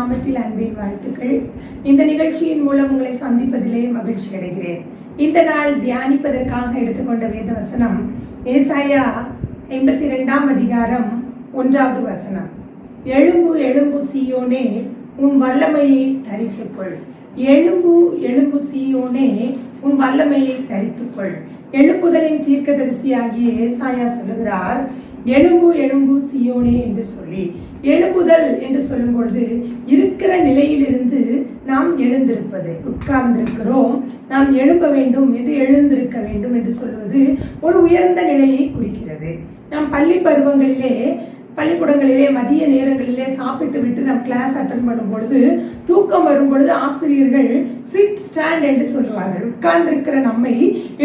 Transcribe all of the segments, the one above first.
நாமத்தில் அன்பின் வாழ்த்துக்கள். இந்த நிகழ்ச்சியின் மூலம் உங்களை சந்திப்பதிலே மகிழ்ச்சி அடைகிறேன். இந்த நாள் தியானிப்பதற்காக எடுத்துக்கொண்ட வேத வசனம் ஏசாயா 52 அதிகாரம் 1வது வசனம். எழும்பு எழும்பு சீயோனே, உன் வல்லமையை தரித்துக்கொள். எழும்பு எழும்பு சீயோனே, உன் வல்லமையை தரித்துக்கொள். எழுப்புதலின் தீர்க்கதரிசியாகிய ஏசாயா சொல்லுகிறார், எழும்பு எழும்பு சீயோனே என்று சொல்லி. எழுப்புதல் என்று சொல்லும் பொழுது இருக்கிற நிலையிலிருந்து நாம் எழுந்திருப்பது. உட்கார்ந்திருக்கிறோம், நாம் எழும்ப வேண்டும் என்று எழுந்திருக்க வேண்டும் என்று சொல்வது ஒரு உயர்ந்த நிலையை குறிக்கிறது. நாம் பள்ளிக்கூடங்களிலே மதிய நேரங்களிலே சாப்பிட்டு விட்டு நாம் கிளாஸ் அட்டன் பண்ணும் பொழுது தூக்கம் வரும் பொழுது ஆசிரியர்கள் சிட் ஸ்டாண்ட் என்று சொல்லுவார்கள். உட்கார்ந்திருக்கிற நம்மை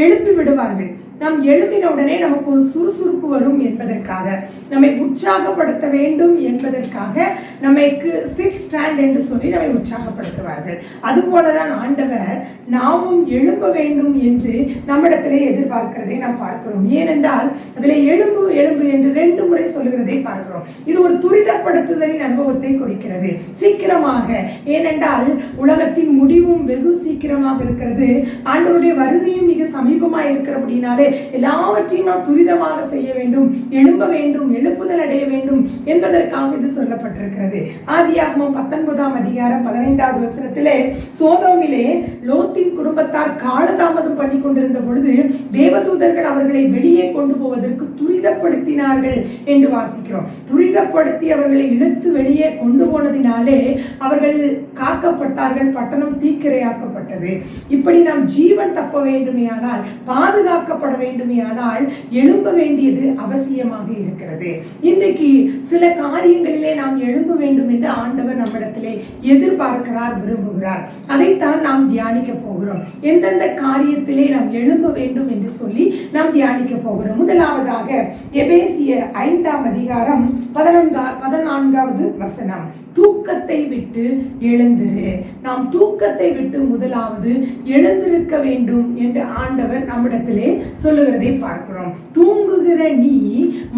எழுப்பி விடுவார்கள். நாம் எழுப்பின உடனே நமக்கு ஒரு சுறுசுறுப்பு வரும் என்பதற்காக, நம்மை உற்சாகப்படுத்த வேண்டும் என்பதற்காக நமக்கு சிட் ஸ்டாண்ட் என்று சொல்லி நம்மை உற்சாகப்படுத்துவார்கள். அதுபோலதான் ஆண்டவர் நாமும் எழும்ப வேண்டும் என்று நம்மிடத்திலே எதிர்பார்க்கிறதை நாம் பார்க்கிறோம். ஏனென்றால் அதில் எழும்பு எழும்பு என்று 2 முறை சொல்லுகிறதை பார்க்கிறோம். இது ஒரு துரிதப்படுத்துதலின் அனுபவத்தை குறிக்கிறது. சீக்கிரமாக, ஏனென்றால் உலகத்தின் முடிவும் வெகு சீக்கிரமாக இருக்கிறது. ஆண்டவருடைய வருகையும் மிக சமீபமாக இருக்கிறபடினாலே எல்லாவற்றையும் நாம் துரிதமாக செய்ய வேண்டும், எழும்ப வேண்டும், எழுப்புதல் அடைய வேண்டும் என்பதற்காக இது சொல்லப்பட்டிருக்கிறது. ஆதியாகமம் 19 அதிகாரம் 15வது வசனத்திலே, சோதோமிலே லோத்தின் குடும்பத்தார் காலதாமதம் பண்ணி கொண்டிருந்த பொழுது தேவதூதர்கள் அவர்களை வெளியே கொண்டு போவதற்கு துரிதப்படுத்தினார்கள் என்று வாசிக்கிறோம். துரிதப்படுத்தி அவர்களை இழுத்து வெளியே கொண்டு போனதினாலே அவர்கள் காக்கப்பட்டார்கள், பட்டணம் தீக்கிரையாக்கப்பட்டது. இப்படி நாம் ஜீவன் தப்ப வேண்டுமையானால், பாதுகாக்கப்பட வேண்டுமையானால் எழும்ப வேண்டியது அவசியமாக இருக்கிறது. இன்றைக்கு சில காரியங்களிலே நாம் எழும்ப வேண்டும் என்று ஆண்டவர் நம்மிடத்திலே எதிர்பார்க்கிறார், விரும்புகிறார். அதைத்தான் நாம் தியானிக்க போகிறோம். எந்தெந்த காரியத்திலே நாம் எழும்ப வேண்டும் என்று சொல்லி நாம் தியானிக்க போகிறோம். முதலாவதாக எபேசியர் 5 அதிகாரம் 14வது வசனம். தூக்கத்தை விட்டு எழுந்திரு. நாம் தூக்கத்தை விட்டு முதலாவது எழுந்திருக்க வேண்டும் என்று ஆண்டவர் நம்மிடத்திலே சொல்லுகிறதை பார்க்கிறோம். தூங்குகிற நீ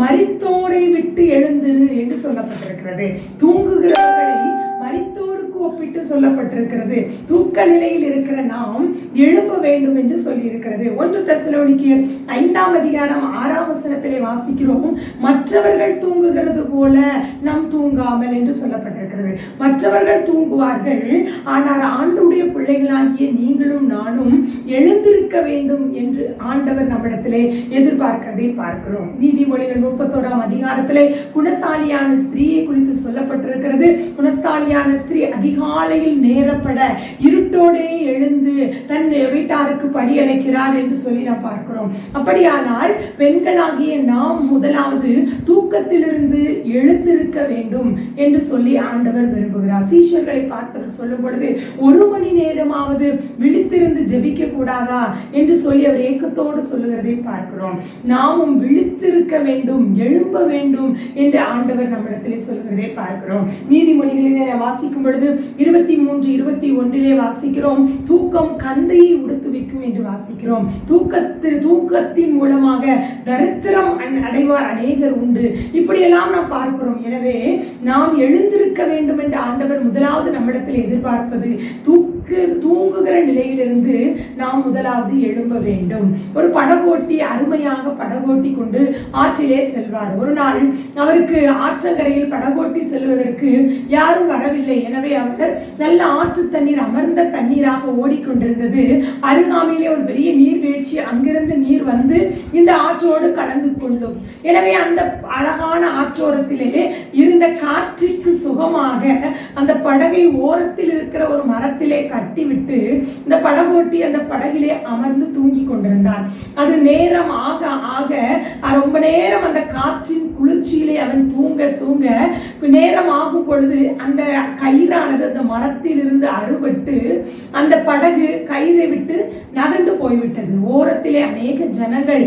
மரித்தோரை விட்டு எழுந்திரு என்று சொல்லப்பட்டிருக்கிறது. தூங்குகிறவர்களை மரித்தோருக்கு ஒப்பிட்டு சொல்லப்பட்டிருக்கிறது. தூக்க நிலையில் இருக்கிற நாம் எழும்ப வேண்டும் என்று சொல்லி இருக்கிறது. 1 தெசலோனிக்கேயர் 5 அதிகாரம் 6 வசனத்திலே வாசிக்கிறோம், மற்றவர்கள் தூங்குகிறது போல நாம் தூங்காமல் என்று சொல்லப்பட்டிருக்கிறது. மற்றவர்கள் தூங்குவார்கள், ஆனால் ஆண்டவருடைய பிள்ளைகளாகிய நீங்களும் நானும் எழுந்திருக்க வேண்டும் என்று ஆண்டவர் நம்மிடத்திலே எதிர்பார்க்கிறதை பார்க்கிறோம். நீதிமொழிகள் 31 அதிகாரத்திலே குணசாலியான ஸ்திரீயை குறித்து சொல்லப்பட்டிருக்கிறது. குணசாலியான ஸ்திரீ அதிகாலையில் நேரப்பட இருட்டோடே எழுந்து தன் வீட்டாருக்கு படியழைக்கிறார் என்று சொல்லி நாம் பார்க்கிறோம். அப்படியானால் பெண்களாகிய நாம் முதலாவது தூக்கத்திலிருந்து எழுந்திருக்க வேண்டும் என்று சொல்லி ஆண்டவர் விரும்புகிறார். சீஷர்களை பார்த்து சொல்லும் பொழுது 1 மணி நேரமாவது விழித்திருந்து ஜெபிக்க கூடாதா என்று சொல்லி அவர் ஏக்கத்தோடு சொல்லுகிறதை பார்க்கிறோம். நாமும் விழித்திருக்க வேண்டும், எழும்ப வேண்டும் என்று ஆண்டவர் நம்மிடத்திலே சொல்லுகிறதை பார்க்கிறோம். நீதிமொழிகளிலே வாசிக்கும் பொழுது 23-21 வாசிக்கிறோம், தூக்கம் கந்தையை உடுத்துவிக்கும் என்று வாசிக்கிறோம். தூக்கத்தின் மூலமாக தரித்திரம் அடைவார் அநேகர் உண்டு. இப்படியெல்லாம் நாம் பார்க்கிறோம். எனவே நாம் எழுந்திருக்க வேண்டும் என்று ஆண்டவர் முதலாவது நம்மிடத்தில் எதிர்பார்ப்பது தூங்குகிற நிலையிலிருந்து நாம் முதலாவது எழும்ப வேண்டும். ஒரு படகோட்டி அருமையாக படகோட்டி கொண்டு ஆற்றிலே செல்வார். ஒரு நாள் அவருக்கு ஆற்றங்கரையில் படகோட்டி செல்வதற்கு யாரும் வரவில்லை. எனவே அவர் நல்ல ஆற்று தண்ணீர், அமர்ந்த தண்ணீராக ஓடிக்கொண்டிருந்தது. அருகாமையிலே ஒரு பெரிய நீர்வீழ்ச்சி, அங்கிருந்து நீர் வந்து இந்த ஆற்றோடு கலந்து கொள்ளும். எனவே அந்த அழகான ஆற்றோரத்திலே இருந்த காற்றுக்கு சுகமாக அந்த படகை ஓரத்தில் இருக்கிற ஒரு மரத்திலே கட்டிவிட்டு இந்த படகோட்டி அந்த படகிலே அமர்ந்து தூங்கி கொண்டிருந்தான். அது நேரம் ஆக ஆக ரொம்ப நேரம் அந்த காற்றின் குளிர்ச்சியிலே அவன் தூங்க நேரம் ஆகும் பொழுது அந்த கயிறானது அந்த மரத்தில் இருந்து அறுபட்டு விட்டு அந்த படகு கயிறை விட்டு நகர்ந்து போய்விட்டது. ஓரத்திலே அநேக ஜனங்கள்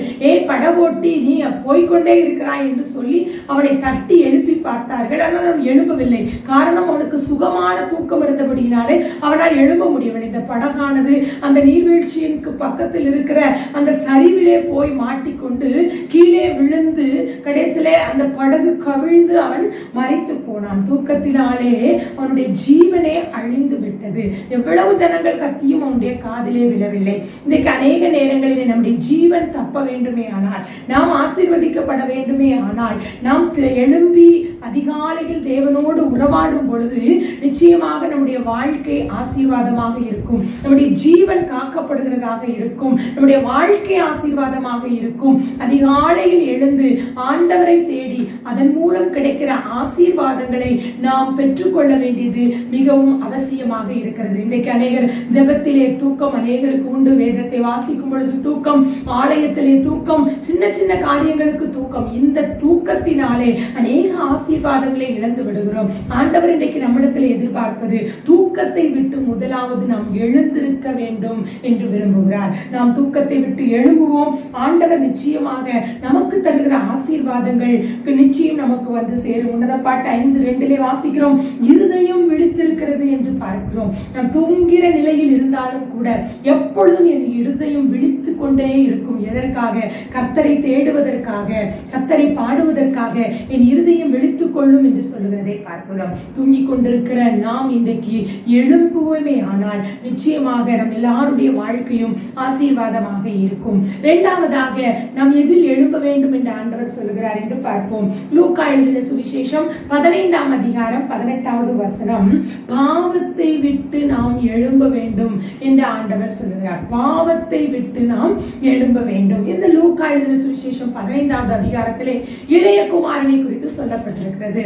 படகோட்டி நீ போய்கொண்டே இருக்கிறாய் என்று சொல்லி அவனை தட்டி எழுப்பி பார்த்தார்கள். ஆனால் அவன் எழும்பவில்லை. காரணம், அவனுக்கு சுகமான தூக்கம் இருந்தபடியினாலே அவனால் எழும்ப முடியவில்லை. இந்த படகானது அந்த நீர்வீழ்ச்சிக்கு பக்கத்தில் இருக்கிற அந்த சரிவிலே போய் மாட்டிக்கொண்டு கீழே விழுந்து கடைசியிலே அந்த படகு கவிழ்ந்து அவன் மரித்து போனான். தூக்கத்தினாலே அவனுடைய ஜீவனே அழிந்து விட்டது. எவ்வளவு ஜனங்கள் கத்தியும் அவனுடைய காதிலே விழவில்லை. இன்றைக்கு அநேக நேரங்களிலே நம்முடைய ஜீவன் தப்ப வேண்டுமே ஆனால், நாம் ஆசீர்வதிக்கப்பட வேண்டுமே ஆனால், நாம் எழும்பி அதிகாலையில் தேவனோடு உறவாடும் பொழுது நிச்சயமாக நம்முடைய வாழ்க்கை ஆசீர்வாதமாக இருக்கும். நம்முடைய ஜீவன் காக்கப்படுகிறதாக இருக்கும். நம்முடைய வாழ்க்கை ஆசீர்வாதமாக இருக்கும். அதிகாலையில் எழுந்து ஆண்டவரை தேடி அதன் மூலம் கிடைக்கிற ஆசீர்வாதங்களை நாம் பெற்றுக்கொள்ள வேண்டியது மிகவும் அவசியமாக இருக்கிறது. இன்றைக்கு அநேகர் ஜெபத்திலே தூக்கம் அநேகருக்கு உண்டு. வேதத்தை வாசிக்கும் பொழுது தூக்கம், ஆலயத்திலே தூக்கம், சின்ன சின்ன காரியங்களுக்கு தூக்கம். இந்த தூக்கத்தினாலே அநேக ஆசீர்வாதங்களை இழந்து விடுகிறோம். ஆண்டவர் இன்றைக்கு நம்மிடத்தில் எதிர்பார்ப்பது தூக்கத்தை விட்டு முதலாவது நாம் எழுந்திருக்க வேண்டும் என்று விரும்புகிறார். நாம் தூக்கத்தை விட்டு எழும்புவோம். ஆண்டவர் நிச்சயமாக நமக்கு தருகிற ஆசீர்வாதங்கள் நிச்சயம் நமக்கு வந்து சேரும். உன்னத பாட்டு 5:2 வாசிக்கிறோம், இருதயம் விழித்திருக்கிறது என்று பார்க்கிறோம். நாம் தூங்குகிற நிலையில் இருந்தாலும் கூட எப்பொழுதும் என் இருதயம் விழித்துக் கொண்டே இருக்கும். எதற்காக? கர்த்தரை தேடுவதற்காக, கர்த்தரை பாடுவதற்காக என் இருதயம் விழித்துக் கொள்ளும் என்று சொல்லுகிறதை பார்க்கிறோம். தூங்கிக் கொண்டிருக்கிற நாம் இன்றைக்கு எழும்புவோமே ஆனால் நிச்சயமாக நம் எல்லாருடைய வாழ்க்கையும் ஆசீர்வாதமாக இருக்கும். இரண்டாவதாக நாம் எதில் எழும்ப வேண்டும் என்று ஆண்டவர் சொல்லுகிறார் என்று பார்ப்போம். லூக்கா எழுதின சுவிசேஷம் 15ஆம் அதிகாரம் 18வது வசனம், பாவத்தை விட்டு நாம் எழும்ப வேண்டும் என்று ஆண்டவர் சொல்லுகிறார். பாவத்தை விட்டு நாம் எழும்ப வேண்டும். இந்த லூக்கா எழுதின சுவிசேஷம் 15வது அதிகாரத்திலே இளைய குமாரனை குறித்து சொல்லப்பட்டிருக்கிறது.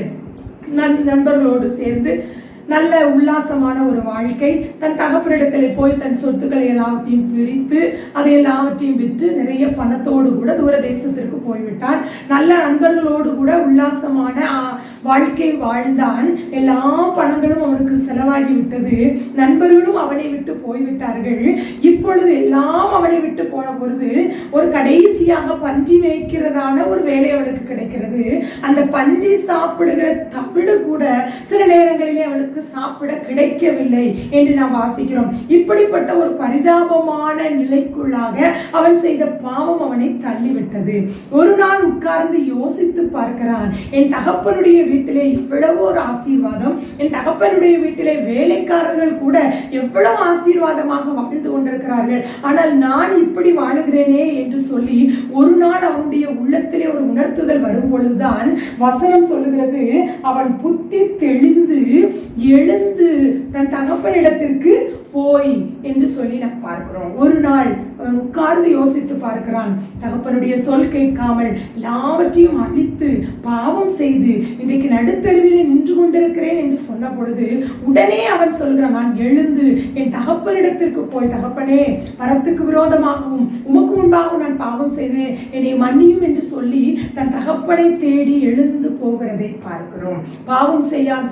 நண்பர்களோடு சேர்ந்து நல்ல உல்லாசமான ஒரு வாழ்க்கை. தன் தகப்பனிடத்தில் போய் தன் சொத்துக்களை எல்லாவற்றையும் பிரித்து அதை எல்லாவற்றையும் விற்று நிறைய பணத்தோடு கூட தூர தேசத்திற்கு போய்விட்டார். நல்ல நண்பர்களோடு கூட உல்லாசமான வாழ்க்கை வாழ்ந்தான். எல்லா பணங்களும் அவனுக்கு செலவாகி விட்டது. நண்பர்களும் அவனை விட்டு போய்விட்டார்கள். இப்பொழுது எல்லாம் அவனை விட்டு போன பொழுது ஒரு கடைசியாக பன்றி மேய்க்கிறதான ஒரு வேலை அவனுக்கு கிடைக்கிறது. அந்த பன்றி சாப்பிடுகிற தவிடு கூட சில நேரங்களிலே அவனுக்கு சாப்பிட கிடைக்கவில்லை என்று நாம் வாசிக்கிறோம். இப்படிப்பட்ட ஒரு பரிதாபமான நிலைக்குள்ளாக அவன் செய்த பாவம் அவனை தள்ளிவிட்டது. ஒரு நாள் உட்கார்ந்து யோசித்து பார்க்கிறான், என் தகப்பனுடைய வீட்டிலே இவ்வளவு ஒரு ஆசீர்வாதம், என் தகப்பனுடைய வீட்டிலே வேலைக்காரர்கள் கூட எவ்வளவு ஆசீர்வாதமாக வாழ்ந்து கொண்டிருக்கிறார்கள், ஆனால் நான் இப்படி வாழுகிறேனே என்று சொல்லி ஒரு நாள் அவனுடைய உள்ளத்திலே ஒரு உணர்த்துதல் வரும் பொழுதுதான் வசனம் சொல்லுகிறது, அவன் புத்தி தெளிந்து எழுந்து தன் தகப்பனிடத்திற்கு போய் என்று சொல்லி நாம் பார்க்கிறோம். ஒரு நாள் உட்கார்ந்து யோசித்து பார்க்கிறான். தகப்பனுடைய சொல் கேட்காமல் எல்லாவற்றையும் அழித்து பாவம் செய்து இன்றைக்கு நடுத்தருவிலே நின்று கொண்டிருக்கிறேன் என்று சொன்ன பொழுது உடனே அவன் சொல்கிறான், நான் எழுந்து என் தகப்பனிடத்திற்கு போய், தகப்பனே, பரத்துக்கு விரோதமாகவும் உமக்கு முன்பாகவும் நான் பாவம் செய்தேன், என்னை மன்னியும் என்று சொல்லி தன் தகப்பனை தேடி எழுந்து போகிறதை பார்க்கிறோம். பாவம்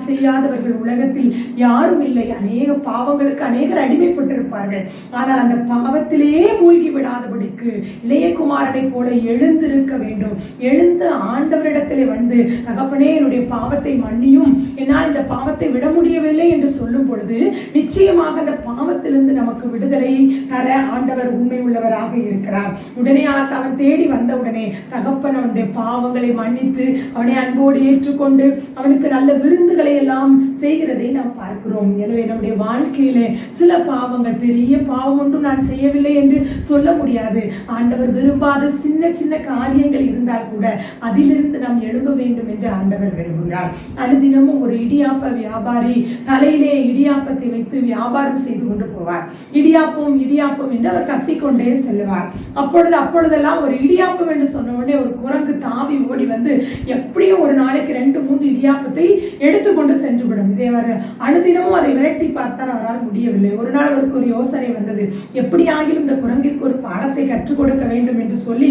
செய்யாதவர்கள் உலகத்தில் யாரும் இல்லை. அநேக பாவங்களுக்கு அநேகர் அடிமைப்பட்டிருப்பார்கள். ஆனால் அந்த பாவத்திலேயே மூழ்கி விடாதபடிக்கு இளையகுமாரனை போல எழுந்திருக்க வேண்டும். எழுந்து ஆண்டவரிடத்திலே வந்து, தகப்பனே, என்னுடைய பாவத்தை மன்னியும், என்னால் இந்த பாவத்தை விட முடியவில்லை என்று சொல்லும் பொழுது நிச்சயமாக அந்த பாவத்திலிருந்து நமக்கு விடுதலை தர ஆண்டவர் உண்மை உள்ளவராக இருக்கிறார். உடனே அவன் தேடி வந்த உடனே தகப்பன் அவனுடைய பாவங்களை மன்னித்து அவனை அன்போடு ஏற்றுக்கொண்டு அவனுக்கு நல்ல விருந்துகளை எல்லாம் செய்கிறதை நாம் பார்க்கிறோம். எனவே நம்முடைய வாழ்க்கையிலே சில பாவங்கள், பெரிய பாவம் ஒன்றும் நான் செய்யவில்லை என்று சொல்ல முடியாது. ஆண்டவர் விரும்பாத சின்ன சின்ன காரியங்கள் இருந்தால் கூட அதிலிருந்து நாம் எழும்ப வேண்டும் என்று ஆண்டவர் விரும்புகிறார். அனுதினமும் ஒரு இடியாப்ப வியாபாரி தலையிலே இடியாப்பத்தை வைத்து வியாபாரம் செய்து கொண்டு போவார். இடியாப்பம் இடியாப்பம் என்று அவர் கத்திக்கொண்டே செல்வார். அப்பொழுதெல்லாம் ஒரு இடியாப்பம் என்று சொன்ன உடனே ஒரு குரங்கு தாவி ஓடி வந்து எப்படியும் ஒரு நாளைக்கு 2-3 இடியாப்பத்தை எடுத்துக்கொண்டு சென்றுவிடும். இதை அவர் அனுதினமும் அதை விரட்டி பார்த்தால் அவரால் முடியவில்லை. ஒரு நாள் அவருக்கு ஒரு யோசனை வந்தது, எப்படி ஆகிலும் இந்த குரங்கு குரங்கிற்கு ஒரு பாடத்தை கற்றுக் கொடுக்க வேண்டும் என்று சொல்லி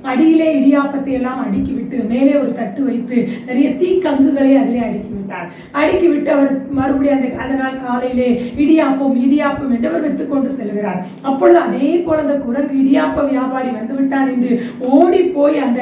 அடியிலே இடியாப்பத்தை எல்லாம் அடுக்கி விட்டு மேலே ஒரு தட்டு வைத்து நிறைய தீக்கங்குகளை அதிலே அடுக்கி விட்டார். அடுக்கி விட்டு அவர் மறுபடியும் அதனால் காலையிலே இடியாப்பம் இடியாப்பம் என்று அவர் வித்துக் கொண்டு செல்கிறார். அப்பொழுது அதே போல அந்த குரங்கு இடியாப்ப வியாபாரி வந்து விட்டான் என்று ஓடி போய் அந்த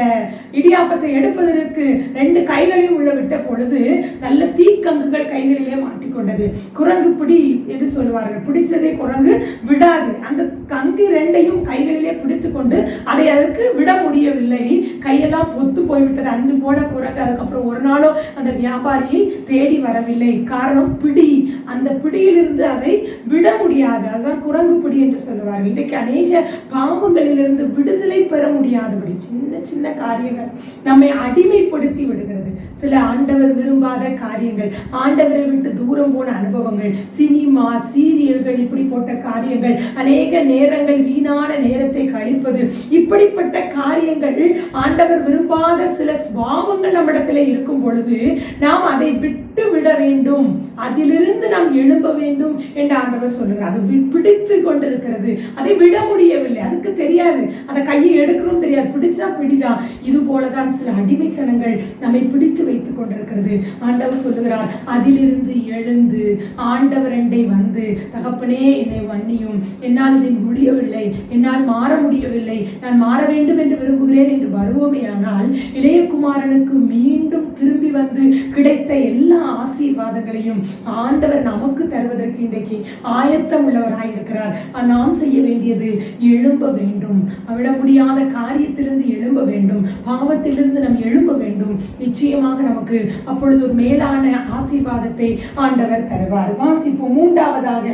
இடியாப்பத்தை எடுப்பதற்கு 2 கைகளையும் உள்ள விட்ட பொழுது நல்ல தீக்கங்குகள் கைகளிலே மாட்டிக்கொண்டது. குரங்கு பிடி என்று சொல்வார்கள், பிடிச்சதை குரங்கு விடாது. அந்த கங்கு 2ஐயும் கைகளிலே பிடித்துக் கொண்டு அதை அதற்கு விட முடியவில்லை. கையெல்லாம் பொத்து போய்விட்டது. அன்று போன குரங்கு அதுக்கப்புறம் ஒரு நாளும் அந்த வியாபாரியை தேடி வரவில்லை. காரணம் பிடி. அந்த பிடியிலிருந்து அதை விட முடியாது. அதுதான் குரங்கு பிடி என்று சொல்லுவார்கள். இன்றைக்கு அநேக பாவங்களிலிருந்து விடுதலை பெற முடியாதபடி சின்ன சின்ன காரியங்கள் நம்மை அடிமைப்படுத்தி விடுகிறது. சில ஆண்டவர் விரும்பாத காரியங்கள், ஆண்டவரை விட்டு தூரம் போன அனுபவங்கள், சினிமா சீரியல்கள், இப்படி போட்ட காரியங்கள், அநேக நேரங்கள் வீணான நேரத்தை கழிப்பது, இப்படிப்பட்ட காரியங்கள் ஆண்டவர் விரும்பாத சில சுபாவங்கள் நம்மிடத்திலே இருக்கும் பொழுது நாம் அதை விட்டு விட வேண்டும். அதிலிருந்து நாம் எழும்ப வேண்டும் என்று ஆண்டவர் சொல்லுகிறார். அது பிடித்து கொண்டிருக்கிறது, அதை விட முடியவில்லை. அதுக்கு தெரியாது, அந்த கையை எடுக்கணும் தெரியாது, பிடிச்சா பிடிதான். இது போலதான் சில அடிமைத்தனங்கள் நம்மை பிடித்து வைத்துக் கொண்டிருக்கிறது. ஆண்டவர் சொல்லுகிறார், அதிலிருந்து எழுந்து ஆண்டவர் அண்டை வந்து, தகப்பனே என்னை மன்னியும், என்னால் இதை முடியவில்லை, என்னால் மாற முடியவில்லை, நான் மாற வேண்டும் என்று விரும்புகிறேன் என்று வருவோமேயானால் இளையகுமாரனுக்கு மீண்டும் திரும்பி வந்து கிடைத்த எல்லா ஆசீர்வாதங்களையும் ஆண்டவர் நமக்கு தருவதற்கு இன்றைக்கு ஆயத்தம் உள்ளவராய் இருக்கிறார். நாம் செய்ய வேண்டியது எழும்ப வேண்டும். விட முடியாத காரியத்திலிருந்து எழும்ப வேண்டும், பாவத்திலிருந்து நாம் எழும்ப வேண்டும். நிச்சயமாக நமக்கு அப்பொழுது ஒரு மேலான ஆசீர்வாதத்தை ஆண்டவர் தருவார். வாசிப்போம். 3ஆவதாக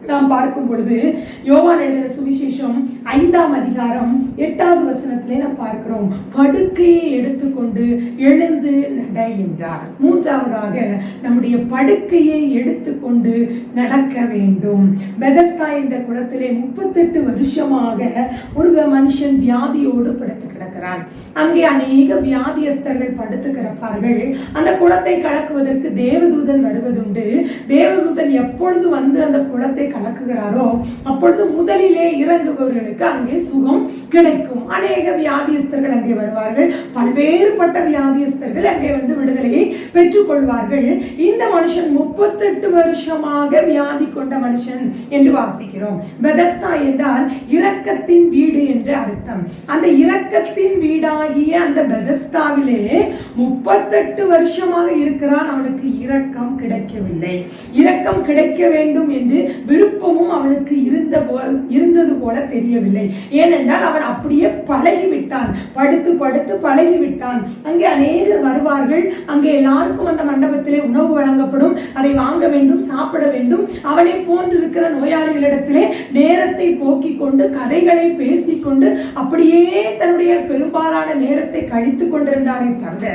நாம் பார்க்கும் பொழுது யோவான் எழுதின சுவிசேஷம் 5ஆம் அதிகாரம் 8வது வசனத்திலே நாம் பார்க்கிறோம், படுக்கையை எடுத்துக்கொண்டு எழுந்து நட என்றார். 3ஆவதாக நம்முடைய படுக்கையை எடுத்துக்கொண்டு நடக்க வேண்டும். பெதஸ்தா என்ற குளத்திலே 38 வருஷமாக ஒரு மனுஷன் வியாதியோடு படுத்து கிடக்கிறான். அங்கே அநேக வியாதியஸ்தர்கள் படுத்து கிடப்பார்கள். அந்த குளத்தை கலக்குவதற்கு தேவதூதன் வருவதுண்டு. தேவதூதன் எப்பொழுது வந்து அந்த குளத்தை கலக்குகிறாரோ அப்பொழுது முதலிலே இறங்குபவர்களுக்கு அங்கே சுகம் கிடைக்கும். அநேக வியாதியஸ்தர்கள் அங்கே வருவார்கள். பல்வேறுபட்ட வியாதியஸ்தர்கள் அங்கே வந்து விடுதலையை பெற்றுக் கொள்வார்கள். இந்த மனுஷன் 38 வருஷமாக வியாதி கொண்ட மனுஷன் என்று வாசிக்கிறோம். பெதஸ்தா என்றால் இரக்கத்தின் வீடு என்று அர்த்தம். அந்த இரக்கத்தின் வீடாகிய அந்த பெதஸ்தாவிலே 38 வருஷமாக இருக்கிறான். அவனுக்கு இரக்கம் கிடைக்கவில்லை. இரக்கம் கிடைக்க வேண்டும் என்று விருப்பமும் அவனுக்கு இருந்தது போல தெரியவில்லை. ஏனென்றால் அவன் அப்படியே பழகிவிட்டான், படுத்து படுத்து பழகிவிட்டான். அங்கே அநேகர் வருவார்கள். அங்கே எல்லாருக்கும் அந்த மண்டபத்திலே உணவு வழங்கப்படும். அதை வாங்க வேண்டும், சாப்பிட வேண்டும். அவனை போன்றிருக்கிற நோயாளிகளிடத்திலே நேரத்தை போக்கிக் கொண்டு கதைகளை பேசிக்கொண்டு அப்படியே தன்னுடைய பெரும்பாலான நேரத்தை கழித்துக் கொண்டிருந்தானே தவிர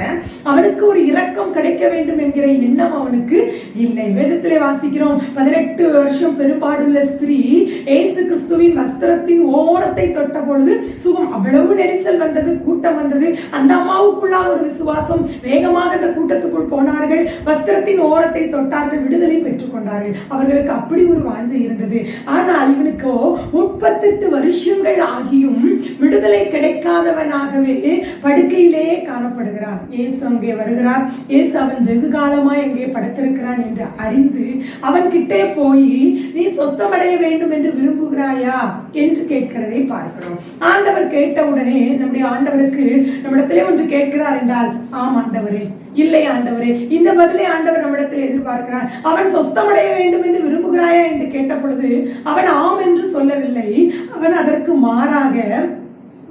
அவனுக்கு ஒரு இரக்கம் கிடைக்க வேண்டும் என்கிற எண்ணம் அவனுக்கு இல்லை. வேதத்திலே வாசிக்கிறோம், 18 வருஷம் பெரும்பாடுள்ள ஸ்திரீ இயேசு கிறிஸ்துவின் வஸ்திரத்தின் ஓரத்தை தொட்ட பொழுது சுகம். அவ்வளவு நெரிசல் வந்தது, கூட்டம் வந்தது. அந்த அம்மாவுக்குள்ளாக ஒரு விசுவாசம். வேகமாக அந்த கூட்டத்துக்குள் போனார்கள், வஸ்திரத்தின் ஓரத்தை தொட்டார்கள், விடுதலை பெற்றுக் கொண்டார்கள். அவர்களுக்கு அப்படி ஒரு வாஞ்சை இருந்தது. ஆனால் இவனுக்கோ 38 வருஷங்கள் ஆகியும் விடுதலை கிடைக்காதவனாகவே படுக்கையிலேயே காணப்படுகிறான். இயேசு அங்கே வருகிறார். இயேசு அவன் வெகு காலமாய் அங்கே படுத்திருக்கிறான் என்று அறிந்து அவன் கிட்டே போய், நீ சொஸ்தமடைய வேண்டும் என்று விரும்புகிறாயா என்று கேட்கிறதை பார்க்கிறோம். ஆண்டவர் கேட்டவுடனே நம்முடைய ஆண்டவருக்கு நம்மிடத்திலே ஒன்று கேட்கிறார் என்றால், ஆம் ஆண்டவரே, இல்லை ஆண்டவரே, இந்த பதிலை ஆண்டவர் நம்மிடத்தில் எதிர்பார்க்கிறார். அவன் சொஸ்தமடைய வேண்டும் என்று விரும்புகிறாயா என்று கேட்ட பொழுது அவன் ஆம் என்று சொல்லவில்லை. அவன் அதற்கு மாறாக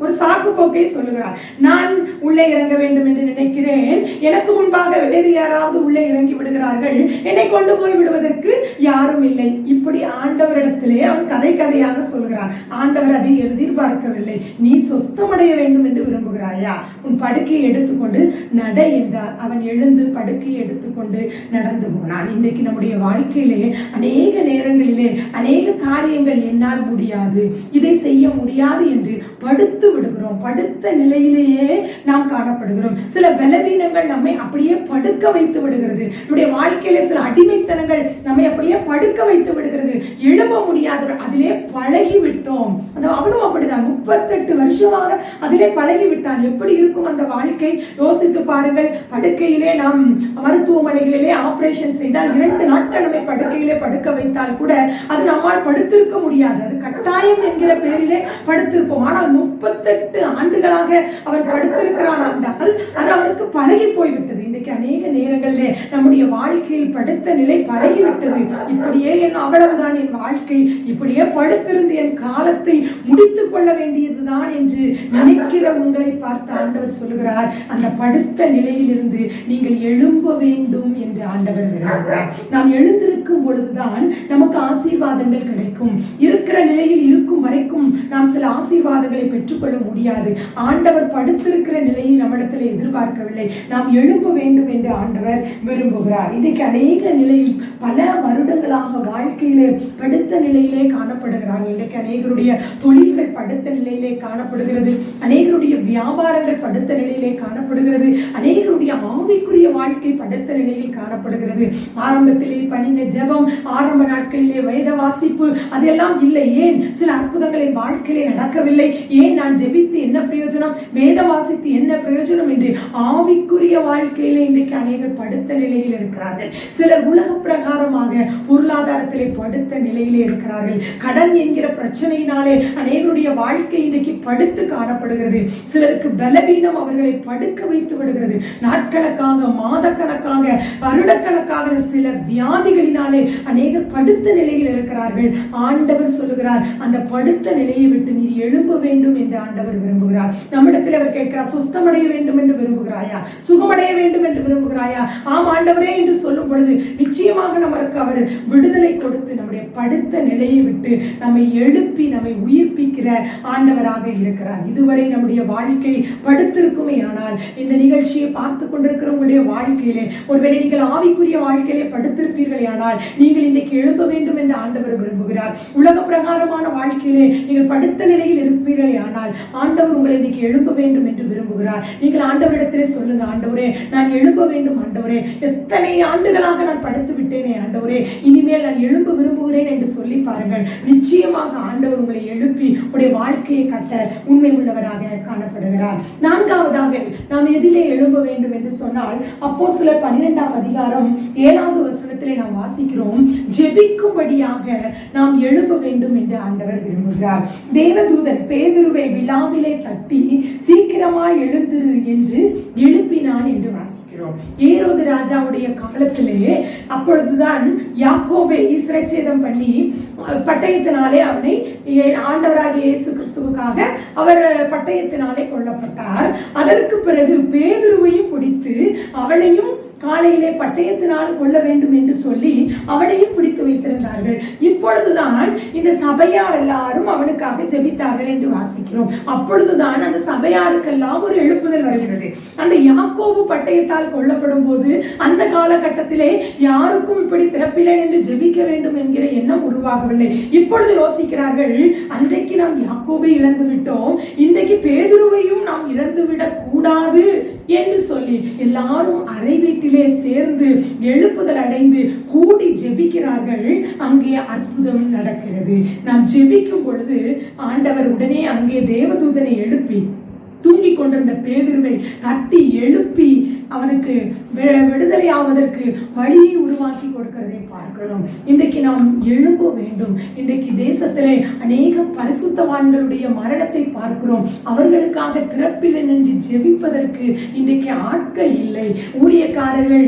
ஒரு சாக்கு போக்கை சொல்லுகிறார். நான் உள்ளே இறங்க வேண்டும் என்று நினைக்கிறேன், எனக்கு முன்பாக வேறு யாராவது உள்ளே இறங்கி விடுகிறார்கள், என்னை கொண்டு போய் விடுவதற்கு யாரும் இல்லை. இப்படி ஆண்டவரிடத்திலே அவன் கதை கதையாக சொல்கிறான். ஆண்டவர் அதை எதிர்பார்க்கவில்லை. நீ சொஸ்தமடைய வேண்டும் என்று விரும்புகிறாயா, உன் படுக்கையை எடுத்துக்கொண்டு நட என்றார். அவன் எழுந்து படுக்கையை எடுத்துக்கொண்டு நடந்து போனான். இன்றைக்கு நம்முடைய வாழ்க்கையிலே அநேக நேரங்களிலே அநேக காரியங்கள் என்னால் முடியாது, இதை செய்ய முடியாது என்று படுத்து விடுகிறோம். படுத்த நிலையிலேயே நாம் காணப்படுகிறோம். சில பலவீனங்கள் நம்மை அப்படியே படுக்க வைத்து விடுகிறது. நம்முடைய வாழ்க்கையில சில அடிமைத்தனங்கள் நம்மை அப்படியே படுக்க வைத்து விடுகிறது. எழும்ப முடியாத அதிலே பழகி விட்டோம். அவனும் அப்படிதான் 38 வருஷமாக அதிலே பழகி விட்டான். எப்படி இருக்கும் அந்த வாழ்க்கை யோசித்து பாருங்கள். படுக்கையிலே நாம் மருத்துவமனைகளிலே ஆபரேஷன் செய்தால் 2 நாட்கள் நம்மை படுக்கையிலே படுக்க வைத்தால் கூட அது நம்மால் படுத்திருக்க முடியாது. அது கட்டாயம் என்கிற பேரிலே படுத்திருப்போம். ஆனால் 38 ஆண்டுகளாக அவன் படுத்திருக்கிறான் என்றால் அது அவனுக்கு பழகி போய்விட்டது. இன்றைக்கு அநேக நேரங்களிலே நம்முடைய வாழ்க்கையில் படுத்த நிலை பழகிவிட்டது. இப்படியே அவ்வளவுதான் என் வாழ்க்கை, இப்படியே படுத்திருந்து என் காலத்தை முடித்துக் கொள்ள வேண்டியதுதான் என்று நினைக்கிற உங்களை பார்த்து ஆண்டவர் சொல்கிறார், அந்த படுத்த நிலையிலிருந்து நீங்கள் எழும்ப வேண்டும் என்று ஆண்டவர் விரும்புகிறார். நாம் எழுந்திருக்கும் பொழுதுதான் நமக்கு ஆசீர்வாதங்கள் கிடைக்கும். இருக்கிற நிலையில் இருக்கும் வரைக்கும் நாம் சில ஆசீர்வாதங்களை பெற்றுக்கொள்ள முடியாது. ஆண்டவர் படுத்திருக்கிற நிலையை நம்மிடத்தில் எதிர்பார்க்கவில்லை. நாம் எழும்ப வேண்டும் என்று ஆண்டவர் விரும்புகிறார். இன்றைக்கு அநேக நிலையில் பல வருடங்களாக வாழ்க்கையிலே படுத்த நிலையிலே காணப்படுகிறார்கள். இன்றைக்கு அநேகருடைய தொழில்கள் படுத்த நிலையிலே காணப்படுகிறது. அநேகருடைய வியாபாரங்கள் படுத்த நிலையிலே காணப்படுகிறது. அநேகருடைய ஆவிக்குரிய வாழ்க்கை படுத்த நிலையில் காணப்படுகிறது. ஆரம்பத்திலே பண்ணின ஜெபம், ஆரம்ப நாட்களிலே வேத வாசிப்பு அதெல்லாம் இல்லை. ஏன் சில அற்புதங்களை வாழ்க்கையிலே நடக்கவில்லை? ஏன் நான் ஜெபித்து என்ன பிரயோஜனம், வேத வாசித்து என்ன பிரயோஜனம் என்று ஆவிக்குரிய வாழ்க்கையிலே இன்றைக்கு அநேகர் படுத்த நிலையில் இருக்கிறார்கள். சிலர் உலக பிரகாரமாக பொருளாதாரத்திலே படுத்த நிலையிலே இருக்கிறார்கள். கடன் என்கிற பிரச்சனையினாலே அநேகருடைய வாழ்க்கை இன்றைக்கு படுத்து காணப்படுகிறது. சிலருக்கு பலவீனம் அவர்களை படுக்க வைத்து விடுகிறது. நாட்கணக்காக, மாதக்கணக்காக, வருடக்கணக்காக சில வியாதிகளினாலே அநேகர் படுத்த நிலையில் இருக்கிறார்கள். ஆண்டவர் சொல்லுகிறார், அந்த படுத்த நிலையை விட்டு நீ எழும்ப வேண்டும் என்று ஆண்டவர் விரும்புகிறார். நம்மிடத்தில் அவர் கேட்கிறார், சுஸ்தமடைய வேண்டும் என்று விரும்புகிறாயா, சுகமடைய வேண்டும் என்று விரும்புகிறாயா? ஆம் ஆண்டவரே என்று சொல்லும் பொழுது நிச்சயமாக நமக்கு அவர் விடுதலை கொடுத்து நம்முடைய படுத்த நிலையை விட்டு நம்மை எழுப்பி நம்மை உயிர்ப்பிக்கிற ஆண்டவராக இருக்கிறார். இதுவரை நம்முடைய வாழ்க்கை படுத்திருக்குமே ஆனால் இந்த நிகழ்ச்சியை பார்த்து கொண்டிருக்கிற உங்களுடைய வாழ்க்கையிலே ஒருவேளை நீங்கள் ஆவிக்குரிய வாழ்க்கையிலே படுத்திருப்பீர்கள் ஆனால் நீங்கள் இன்றைக்கு எழும்ப வேண்டும் என்று ஆண்டவர் விரும்புகிறார். உலக பிரகாரமான வாழ்க்கையிலே நீங்கள் படுத்த நிலையில் இருப்பீர்கள் ஆனால் ஆண்டவர் உங்களை இன்றைக்கு எழும்ப வேண்டும் என்று விரும்புகிறார். நீங்கள் ஆண்டவரிடத்திலே சொல்லுங்க, ஆண்டவரே நான் எழும்ப வேண்டும் ஆண்டவரே, எத்தனை ஆண்டுகளாக நான் படுத்து விட்டேனே ஆண்டவரே, இனிமேல் நான் எழும்ப விரும்புகிறேன் என்று சொல்லி பாருங்கள். நிச்சயமாக ஆண்டவர் உங்களை எழுப்பி உடைய வாழ்க்கையை கட்ட உண்மை உள்ளவராக காணப்படுகிறார். நான்காவதாக நாம் எதிலே எழும்ப வேண்டும் என்று சொன்னால் அப்போஸ்தலர் 12ஆம் அதிகாரம் 7வது வசனத்திலே நாம் வாசிக்கிறோம், ஜெபிக்கும்படியாக நாம் எழும்ப வேண்டும் என்று ஆண்டவர் விரும்புகிறார். தேவதூதன் பேதுருவை விழாவிலே தட்டி சீக்கிரமாய் எழுந்திரு என்று எழுப்பினான் என்று வாசிக்கிறோம். ஏரோது ராஜாவுடைய காலத்திலே அப்பொழுதுதான் யாக்கோபை சிறைச்சேதம் பண்ணி பட்டயத்தினாலே அவனை ஆண்டவராகிய இயேசு கிறிஸ்துவுக்காக அவர் பட்டயத்தினாலே கொல்லப்பட்டார். அதற்கு பிறகு பேதுருவையும் பிடித்து அவனையும் காலையிலே பட்டயத்தினால் கொள்ள வேண்டும் என்று சொல்லி அவனையும் பிடித்து வைத்திருந்தார்கள். இப்பொழுதுதான் இந்த சபையார் எல்லாரும் அவனுக்காக ஜெபித்தார்கள் என்று வாசிக்கிறோம். அப்பொழுதுதான் அந்த சபையாருக்கெல்லாம் ஒரு எழுப்புதல் வருகிறது. அந்த யாக்கோபு பட்டயத்தால் கொல்லப்படும் போது அந்த காலகட்டத்திலே யாருக்கும் இப்படி திறப்பிலே என்று ஜெபிக்க வேண்டும் என்கிற எண்ணம் உருவாகவில்லை. இப்பொழுது யோசிக்கிறார்கள், அன்றைக்கு நாம் யாக்கோபை இழந்து விட்டோம், இன்றைக்கு பேதுருவையும் நாம் இழந்துவிடக் கூடாது என்று சொல்லி எல்லாரும் அறை வீட்டிலே சேர்ந்து எழுப்புதல் அடைந்து கூடி ஜெபிக்கிறார்கள். அங்கே அற்புதம் நடக்கிறது. நாம் ஜெபிக்கும் பொழுது ஆண்டவர் உடனே அங்கே தேவதூதனை எழுப்பி தூங்கிக் கொண்டிருந்த பேதுருவை தட்டி எழுப்பி அவனுக்கு விடுதலை ஆவதற்கு வழியை உருவாக்கி கொடுக்கிறதை பார்க்கிறோம். இன்றைக்கு நாம் எழும்ப வேண்டும். இன்றைக்கு தேசத்திலே அநேக பரிசுத்தவான்களுடைய மரணத்தை பார்க்கிறோம். அவர்களுக்காக திறப்பில் நின்று ஜெபிப்பதற்கு இன்றைக்கு ஆட்கள் இல்லை. ஊழியக்காரர்கள்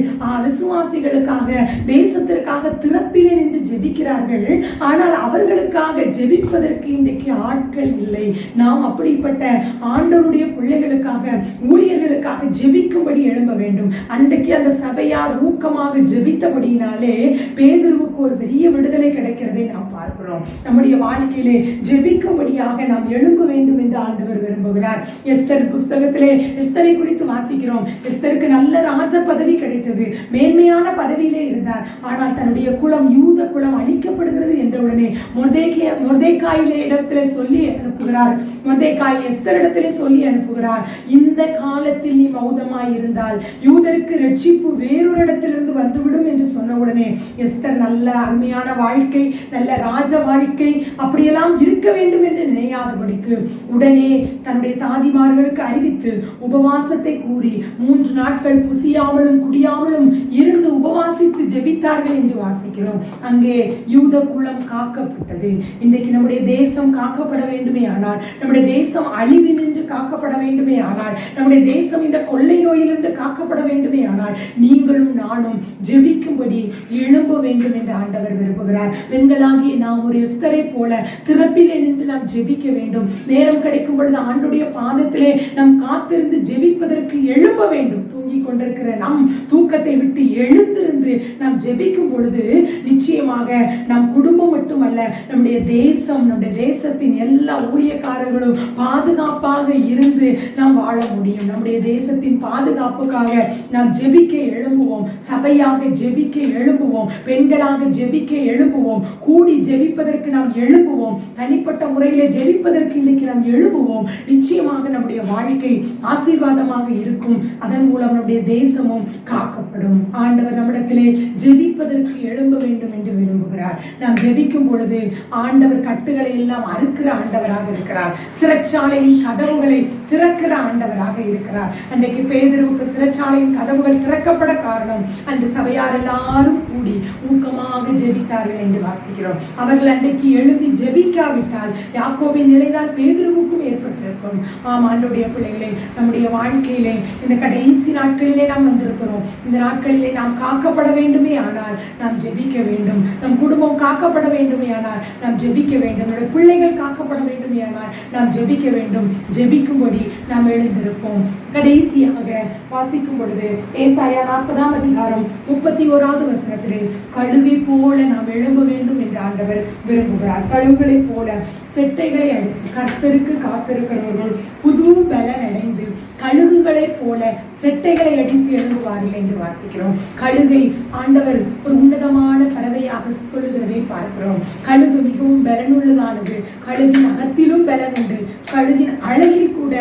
விசுவாசிகளுக்காக தேசத்திற்காக திறப்பிலே நின்று ஜெபிக்கிறார்கள். ஆனால் அவர்களுக்காக ஜெபிப்பதற்கு இன்றைக்கு ஆட்கள் இல்லை. நாம் அப்படிப்பட்ட ஆண்டவருடைய பிள்ளைகளுக்காக ஊழியர்களுக்காக ஜெபிக்கும்படி எழும்ப வேண்டும். அன்றைக்கு அந்த சபையார் ஊக்கமாக ஜெபித்தபடியினாலே பேதுருவுக்கு ஒரு பெரிய விடுதலை கிடைக்கிறதை நாம் பார்க்கிறோம். நம்முடைய வாழ்க்கையிலே ஜெபிக்கும்படியாக நாம் எழும்ப வேண்டும் என்று ஆண்டவர் விரும்புகிறார். எஸ்தர் புஸ்தகத்திலே எஸ்தரை குறித்து வாசிக்கிறோம். எஸ்தருக்கு நல்ல ராஜ பதவி கிடைத்தது, மேன்மையான பதவியிலே இருந்தார். ஆனால் தன்னுடைய குலம் யூத குலம் அழிக்கப்படுகிறது என்றவுடனே மொர்தெகாயிலே இடத்திலே சொல்லி அனுப்புகிறார், மொர்தெகாய் எஸ்தரிடத்திலே சொல்லி அனுப்புகிறார், இந்த காலத்தில் நீ மௌனமாய் இருந்தால் யூதருக்கு ரட்சிப்பு வேறொரு இடத்திலிருந்து வந்துவிடும் என்று சொன்ன உடனே எஸ்தர் நல்ல அருமையான வாழ்க்கை, நல்ல ராஜ வாழ்க்கை அப்படியெல்லாம் இருக்க வேண்டும் என்று நினையாதபடிக்கு உடனே தன்னுடைய தாதிமார்களுக்கு அறிவித்து உபவாசத்தை கூறி 3 நாட்கள் புசியாமலும் குடியாமலும் இருந்து உபவாசித்து ஜெபித்தார்கள் என்று வாசிக்கிறோம். அங்கே யூத குலம் காக்கப்பட்டது. இன்றைக்கு நம்முடைய தேசம் காக்கப்பட வேண்டுமே ஆனால், நம்முடைய தேசம் அழிவு நின்று காக்கப்பட வேண்டுமே ஆனால், நம்முடைய தேசம் இந்த கொள்ளை நோயிலிருந்து காக்கப்பட வேண்டுமே ஆனால், நீங்களும் நானும் ஜெபிக்கும்படி எழும்ப வேண்டும் என்று ஆண்டவர் விரும்புகிறார். பெண்களாகிய நாம் ஒரு எஸ்தரை போல திறப்பிலே நின்று நாம் ஜெபிக்க வேண்டும். நேரம் கிடைக்கும் பொழுது ஆண்டுடைய பாதத்திலே நாம் காத்திருந்து ஜெபிப்பதற்கு எழும்ப வேண்டும். தூங்கிக் கொண்டிருக்கிற நாம் தூக்கத்தை விட்டு எழுந்திருந்து நாம் ஜெபிக்கும் பொழுது நிச்சயமாக நம் குடும்பம் மட்டுமல்ல, நம்முடைய தேசம், நம்முடைய தேசத்தின் எல்லா ஊழியக்காரர்களும் பாதுகாப்பாக இருந்து நாம் வாழ முடியும். நம்முடைய தேசத்தின் பாதுகாப்புக்காக நாம் ஜெபிக்க எழும்புவோம். சபையாக ஜெபிக்க எழும்புவோம். பெண்களாக ஜெபிக்க எழும்புவோம். கூடி ஜெபிப்பதற்கு நாம் எழும்புவோம். தனிப்பட்ட முறையிலே ஜெபிப்பதற்கு இன்னைக்கு நாம் எழும்புவோம். நிச்சயமாக நம்முடைய வாழ்க்கை ஆசீர்வாதமாக இருக்கும். அதன் மூலம் நம்முடைய தேசமும் காக்கப்படும். ஆண்டவர் நம்மிடத்திலே ஜெபிப்பதற்கு எழும்ப வேண்டும் என்று விரும்புகிறார். நாம் ஜெபிக்கும் பொழுது ஆண்டவர் கட்டுகளை எல்லாம் அறுக்கிற ஆண்டவராக இருக்கிறார். சிறைச்சாலையின் கதவுகளை திறக்கிற ஆண்டவராக இருக்கிறார். அன்றைக்கு பேதுருவுக்கு சிறைச்சாலையின் கதவுகள் திறக்கப்பட காரணம் அந்த சபையார் எல்லாரும் கூடி ஊக்கமாக ஜெபித்தார்கள் என்று வாசிக்கிறோம். அவர்கள் அன்றைக்கு எழுப்பி ஜெபிக்காவிட்டால் யாக்கோபின் நிலைதான் பேதுருவுக்கும் ஏற்பட்டிருக்கும். ஆம் ஆண்டவருடைய பிள்ளைகளே, நம்முடைய வாழ்க்கையிலே இந்த கடைசி நாட்களிலே நாம் வந்திருக்கிறோம். இந்த நாட்களிலே நாம் காக்கப்பட வேண்டுமே ஆனால் நாம் ஜெபிக்க வேண்டும். நம் குடும்பம் காக்கப்பட வேண்டுமே ஆனால் நாம் ஜெபிக்க வேண்டும். நம்முடைய பிள்ளைகள் காக்கப்பட வேண்டுமே ஆனால் நாம் ஜெபிக்க வேண்டும். ஜெபிக்கும்படி நாம் எழுந்திருப்போம். கடைசியாக வாசிக்கும் பொழுது ஏசாயா 40ஆம் அதிகாரம் 31வது வசனத்திலே கழுகை போல நாம் எழும்ப வேண்டும் என்று ஆண்டவர் விரும்புகிறார். கழுகுகளை போல செட்டைகளை அடித்து கர்த்தருக்கு காத்திருக்கிறவர்கள் புது பலன் அடைந்து கழுகுகளை போல செட்டைகளை அடித்து எழும்புவார்கள் என்று வாசிக்கிறோம். கழுகை ஆண்டவர் ஒரு உன்னதமான பறவையாக சொல்லுகிறதை பார்க்கிறோம். கழுகு மிகவும் பலனுள்ளதானது. கழுகின் அகத்திலும் பலன் உண்டு. கழுகின் அழகில் கூட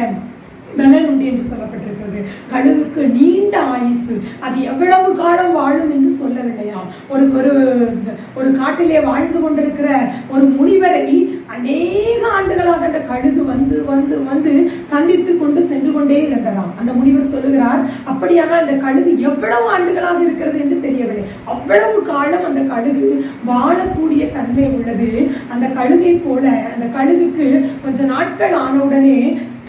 பலன் உண்டு என்று சொல்லப்பட்டிருக்கிறது. கழுகுக்கு நீண்ட ஆயுசு, அது எவ்வளவு காலம் வாழும் என்று சொல்லவில்லையாம். ஒரு காட்டிலே வாழ்ந்து கொண்டிருக்கிற ஒரு முனிவரை அநேக ஆண்டுகளாக அந்த கழுகு வந்து வந்து வந்து சந்தித்து கொண்டு சென்று கொண்டே இருந்ததாம். அந்த முனிவர் சொல்லுகிறார், அப்படியானால் அந்த கழுகு எவ்வளவு ஆண்டுகளாக இருக்கிறது என்று தெரியவில்லை. அவ்வளவு காலம் அந்த கழுகு வாழக்கூடிய தன்மை உள்ளது. அந்த கழுகை போல அந்த கழுகுக்கு கொஞ்ச நாட்கள் ஆனவுடனே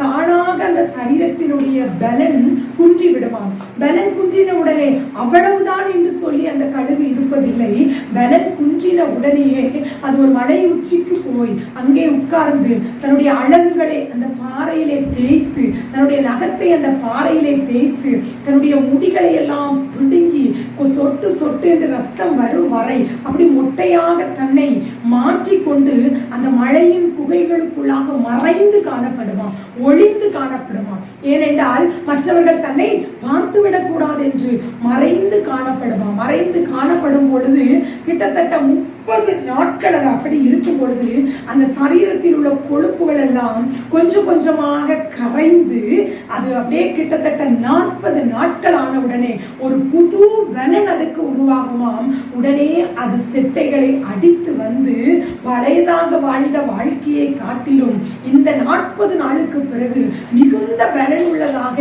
தானாக அந்த சரீரத்தினுடைய பலன் குன்றி விடுவான். பலன் குன்றின உடனே அவ்வளவுதான் என்று சொல்லி அந்த கழுகு இருப்பதில்லை. பலன் குன்றின உடனேயே அது ஒரு மலை உச்சிக்கு போய் அங்கே உட்கார்ந்து தன்னுடைய அழகுகளை அந்த பாறையிலே தேய்த்து, தன்னுடைய நகத்தை அந்த பாறையிலே தேய்த்து, தன்னுடைய முடிகளை எல்லாம் பிடுங்கி சொட்டு சொட்டு என்று ரத்தம் வரும் வரை அப்படி மொட்டையாக தன்னை மாற்றிக்கொண்டு அந்த மழையின் குகைகளுக்குள்ளாக மறைந்து காணப்படுவான், ஒளிந்து காணப்படுவான். ஏனென்றால் மற்றவர்கள் தன்னை பார்த்துவிடக் கூடாது என்று மறைந்து காணப்படுவான். மறைந்து காணப்படும் பொழுது கிட்டத்தட்ட 30 நாட்கள் அது அப்படி இருக்கும் பொழுது அந்த சரீரத்தில் உள்ள கொழுப்புகள் எல்லாம் கொஞ்சம் கொஞ்சமாக கரைந்து அது அப்படியே கிட்டத்தட்ட 40 நாட்கள் ஆன உடனே ஒரு புது பலன் அதுக்கு உருவாகுமாம். உடனே அது செட்டைகளை அடித்து வந்து பழையதாக வாழ்ந்த வாழ்க்கையை காட்டிலும் இந்த 40 நாளுக்கு பிறகு மிகுந்த பலன் உள்ளதாக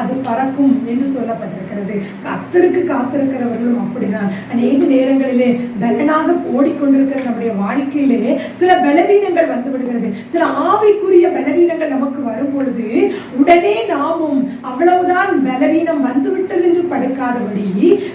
அது பறக்கும் என்று சொல்லப்பட்டிருக்கிறது. கர்த்தருக்கு காத்திருக்கிறவர்களும் அப்படிதான். அநேக நேரங்களிலே பலனாக ஓடிக்கொண்டிருக்கிற நம்முடைய வாழ்க்கையிலே சில பலவீனங்கள் வந்து விடுகிறது. சில ஆவிக்குரிய பலவீனங்கள் நமக்கு வரும் பொழுது உடனே நாமும் அவ்வளவுதான் பலவீனம் வந்துவிட்டது என்று படுக்காதபடி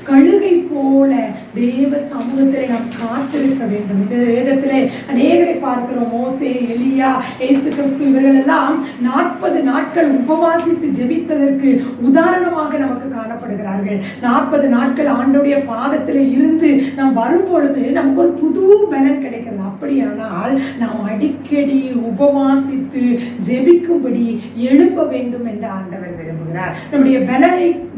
கழுகை போல தேவ சமூகத்திலே நாம் காத்திருக்க வேண்டும். இந்த வேதத்திலே அநேகரை பார்க்கிறோம். மோசே, எலியா, இயேசு கிறிஸ்து இவர்கள் எல்லாம் 40 நாட்கள் உபவாசித்து ஜெபித்ததற்கு உதாரணமாக நமக்கு காணப்படுகிறார்கள். 40 நாட்கள் ஆண்டவருடைய பாதத்திலே இருந்து நாம் வரும் பொழுது நமக்கு ஒரு புது பலன் கிடைக்கிறது. அப்படியானால் நாம் அடிக்கடி உபவாசித்து ஜெபிக்கும்படி எழும்ப வேண்டும் என்று ஆண்டவர் விரும்புகிறார். நம்முடைய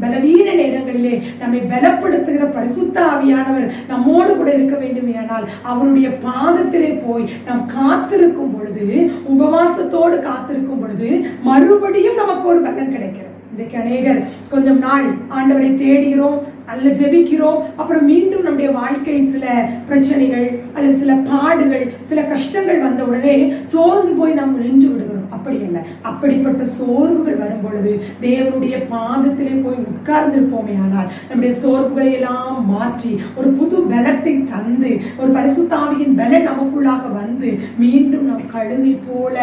பலவீன நேரங்களிலே நம்மை பலப்படுத்துகிற பரிசுத்த ஆவியானவர் நம்மோடு கூட இருக்க வேண்டும். ஆனால் அவருடைய பாதத்திலே போய் நாம் காத்திருக்கும் பொழுது, உபவாசத்தோடு காத்திருக்கும் பொழுது மறுபடியும் நமக்கு ஒரு பலன் கிடைக்கிறது. இன்றைக்கு அநேகர் கொஞ்சம் நாள் ஆண்டவரை தேடுகிறோம், அல்ல ஜெபிக்கிறோம், அப்புறம் மீண்டும் நம்முடைய வாழ்க்கை சில பிரச்சனைகள் அல்லது சில பாடுகள், சில கஷ்டங்கள் வந்த உடனே சோர்ந்து போய் நாம் நின்று விடுகிறோம். அப்படி அல்ல. அப்படிப்பட்ட சோர்வுகள் வரும் பொழுது தேவனுடைய பாதத்திலே போய் உட்கார்ந்திருப்போமே ஆனால் நம்முடைய சோர்வுகளை எல்லாம் மாற்றி ஒரு புது பலத்தை தந்து, ஒரு பரிசுத்த ஆவியின் பலன் நமக்குள்ளாக வந்து மீண்டும் நம் கழுகை போல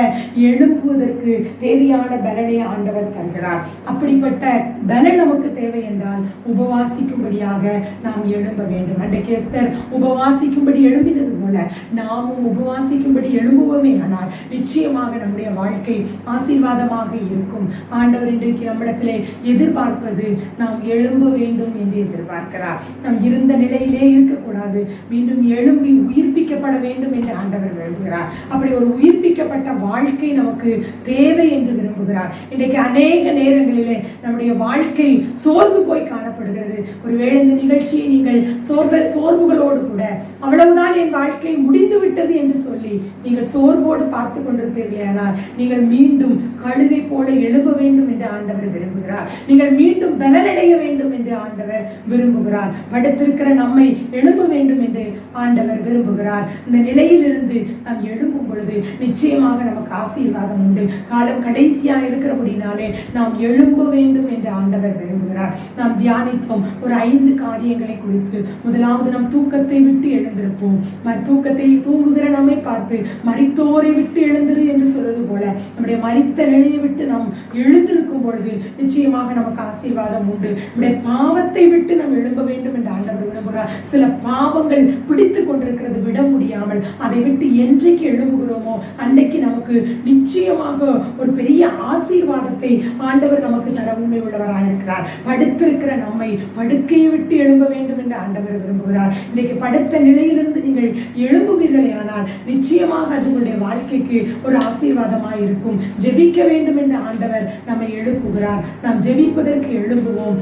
எழும்புவதற்கு தேவையான பலனை ஆண்டவர் தருகிறார். அப்படிப்பட்ட பலன் நமக்கு தேவை என்றால் உபவாசிக்கும்படியாக நாம் எழும்ப வேண்டும். அன்றைக்கு எஸ்தர் உபவாசிக்கும்படி எழும்பினது போல நாமும் உபவாசிக்கும்படி எழும்புவோமே ஆனால் நிச்சயமாக நம்முடைய வாழ்க்கை ஆசீர்வாதமாக இருக்கும். ஆண்டவர் இன்றைக்கு நம்மிடத்திலே எதிர்பார்ப்பது நாம் எழும்ப வேண்டும் என்று எதிர்பார்க்கிறார். நாம் இருந்த நிலையிலே இருக்கக்கூடாது, மீண்டும் எழும்பி உயிர்ப்பிக்கப்பட வேண்டும் என்று ஆண்டவர் விரும்புகிறார். அப்படி ஒரு உயிர்ப்பிக்கப்பட்ட வாழ்க்கை நமக்கு தேவை என்று விரும்புகிறார். இன்றைக்கு அநேக நேரங்களிலே நம்முடைய வாழ்க்கை சோர்ந்து போய் காணப்படுகிறது. ஒருவேளை இந்த நிகழ்ச்சியை நீங்கள் சோர்வுகளோடு கூட அவ்வளவுதான் என் வாழ்க்கை முடிந்து விட்டது என்று சொல்லி நீங்கள் சோர்வோடு பார்த்து கொண்டிருப்பீர்களே ஆனால் நீங்கள் மீண்டும் கழுகை போல எழும்ப வேண்டும் என்று ஆண்டவர் விரும்புகிறார். நீங்கள் மீண்டும் பலனடைய வேண்டும் என்று ஆண்டவர் விரும்புகிறார். படுத்திருக்கிற நம்மை எழும்ப வேண்டும் என்று ஆண்டவர் விரும்புகிறார். இந்த நிலையிலிருந்து நாம் எழும்பும் பொழுது நிச்சயமாக நமக்கு ஆசீர்வாதம் உண்டு. காலம் கடைசியா இருக்கிறபடினாலே நாம் எழும்ப வேண்டும் என்று ஆண்டவர் விரும்புகிறார். நாம் தியானித்தோம் ஒரு 5 காரியங்களை குறித்து. முதலாவது, நம் தூக்கத்தை விட்டு எழுந்திருப்போம். தூக்கத்தை தூங்குகிற நம்மை பார்த்து மரித்தோரை விட்டு எழுந்திரு என்று சொல்வது போல நம்முடைய மரித்த நிலையை விட்டு நாம் எழுந்திருக்கும் பொழுது நிச்சயமாக நமக்கு ஆசீர்வாதம் உண்டு. நம்முடைய பாவத்தை விட்டு நாம் எழும்ப வேண்டும் என்று ஆண்டவர் விரும்புகிறார். சில பாவங்கள் பிடித்து கொண்டிருக்கிறது, விட முடியாமல் அதை விட்டு என்றைக்கு எழும்புகிறோமோ அன்றைக்கு நமக்கு நிச்சயமாக ஒரு பெரிய ஆசீர்வாதத்தை ஆண்டவர் நமக்கு தர உண்மை உள்ளவராயிருக்கிறார். படுத்திருக்கிற நம்மை படுக்கையை விட்டு எழும்ப வேண்டும் என்று ஆண்டவர் விரும்புகிறார். இன்றைக்கு படுத்த நிலையிலிருந்து நீங்கள் எழும்புவீர்களே ஆனால் நிச்சயமாக அது உங்களுடைய வாழ்க்கைக்கு ஒரு ஆசீர்வாதமாக இருக்கும். ஜெபிக்க வேண்டும் என்று ஆண்டவர் நம்மை எழுப்புகிறார். நாம் ஜெபிப்பதற்கு எழும்புவோம்.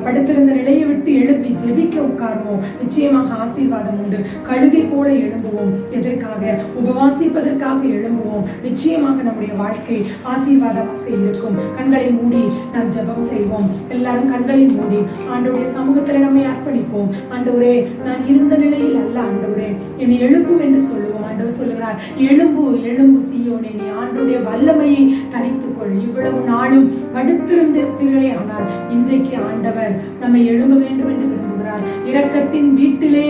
படுத்திருந்த நிலையை விட்டு எழுப்பி ஜெபிக்க உட்காருவோம். நிச்சயமாக ஆசீர்வாதம் உண்டு. கழுகை போல எழும்புவோம். எதற்காக? உபவாசிப்பதற்காக எழும்புவோம். நிச்சயமாக நம்முடைய வாழ்க்கை ஆசீர்வாதமாக இருக்கும். கண்களை மூடி நாம் ஜெபம் செய்வோம். எல்லாரும் கண்களை மூடி ஆண்டவருடைய சமூகத்தில் நம்மை அர்ப்பணிப்போம். ஆண்டவரே, நான் இருந்த நிலையில் அல்ல ஆண்டவரே, என்னை எழுப்பும் என்று சொல்லுவோம். ஆண்டவர் சொல்லுகிறார், எழும்பு எழும்பு சீயோனே, நீ ஆண்டவருடைய வல்லமையை தரித்துக்கொள். இவ்வளவு நாளும் படுத்திருந்திருப்பீர்களே ஆனால் இன்றைக்கு ஆண்டவர் நம்மை எழும்ப வேண்டும் என்று விரும்புகிறார். இரக்கத்தின் வீட்டிலே